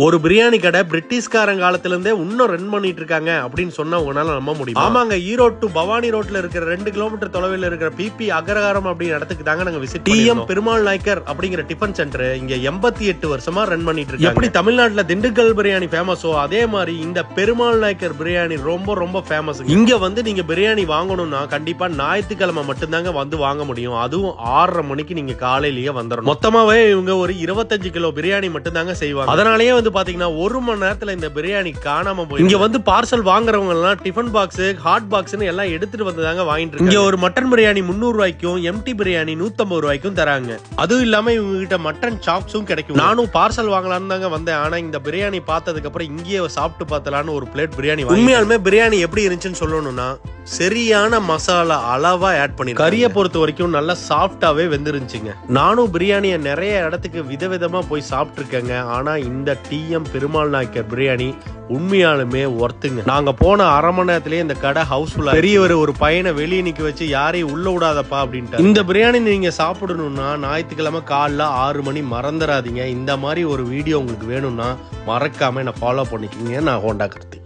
ஒரு பிரியாணி கடை பிரிட்டிஷ்காரன் காலத்துல இருந்தே இன்னும் ரன் பண்ணிட்டு இருக்காங்க அப்படின்னு சொன்னா உங்களால நம்ப முடியும். ஆமாங்க, ஈரோடு டு பவானி ரோட்ல இருக்கிற 2 கிலோமீட்டர் தொலைவில் இருக்கிற பிபி அக்ரஹாரம் அப்படிங்கிற இடத்துக்கு தாங்க நாங்க விசிட் டிஎம் பெருமாள் நாயக்கர் அப்படிங்கிற டிஃபன் சென்டர் இங்க 88 வருஷமா ரன் பண்ணிட்டு இருக்காங்க. எப்படி தமிழ்நாட்டுல திண்டுக்கல் பிரியாணி ஃபேமஸோ அதே மாதிரி இந்த பெருமாள் நாயக்கர் பிரியாணி ரொம்ப ரொம்ப ஃபேமஸ். இங்க வந்து நீங்க பிரியாணி வாங்கணும்னா கண்டிப்பா ஞாயிற்றுக்கிழமை மட்டும்தாங்க வந்து வாங்க முடியும். அதுவும் 6:30 மணிக்கு நீங்க காலையிலேயே வந்துடணும். மொத்தமாவே இவங்க ஒரு 25 கிலோ பிரியாணி மட்டும் தாங்க செய்வாங்க. அதனாலேயே வந்து பாத்தீங்கன்னா 1 மணி நேரத்துல இந்த பிரியாணி காணாம போய் இங்க வந்து பார்சல் வாங்குறவங்க எல்லாம் டிஃபன் பாக்ஸ் ஹாட் பாக்ஸ்னு எல்லாம் எடுத்துட்டு வந்ததாங்க வாங்கிட்டு இங்க ஒரு மட்டன் பிரியாணி 300 ரூபாய்க்கும் எம்டி பிரியாணி 150 ரூபாய்க்கும் தராங்க. அதுவும் இல்லாம இவங்க கிட்ட மட்டன் சாப்ஸும் கிடைக்கும். நானும் பார்சல் வாங்கலாம்னு தாங்க வந்தேன். ஆனா இந்த பிரியாணி பார்த்ததுக்கு அப்புறம் இங்கேயே சாப்பிட்டு பார்த்தலான்னு ஒரு பிளேட் பிரியாணி. உண்மையாலுமே பிரியாணி எப்படி இருந்துச்சுன்னு சொல்லணும்னா சரியான மசாலா அளவா ஆட் பண்ணி கறியை பொறுத்த வரைக்கும் நல்லா சாஃப்டாவே வெந்துருந்துச்சுங்க. நானும் பிரியாணியை நிறைய இடத்துக்கு விதவிதமா போய் சாப்பிட்டு இருக்கேங்க. ஆனா இந்த டிஎம் பெருமாள் நாயக்கர் பிரியாணி உண்மையாலுமே ஒர்த்துங்க. நாங்க போன 1/2 மணி நேரத்திலேயே இந்த கடை ஹவுஸ்ஃபுல்லா. பெரியவர் ஒரு பையனை வெளியே நிக்க வச்சு யாரையும் உள்ள விடாதப்பா அப்படின்ட்டு. இந்த பிரியாணி நீங்க சாப்பிடணும்னா ஞாயிற்றுக்கிழமை காலைல 6 மணி மறந்துடாதீங்க. இந்த மாதிரி ஒரு வீடியோ உங்களுக்கு வேணும்னா மறக்காம என்ன ஃபாலோ பண்ணிக்கிங்க. நான் ஹோண்டா கார்த்திக்.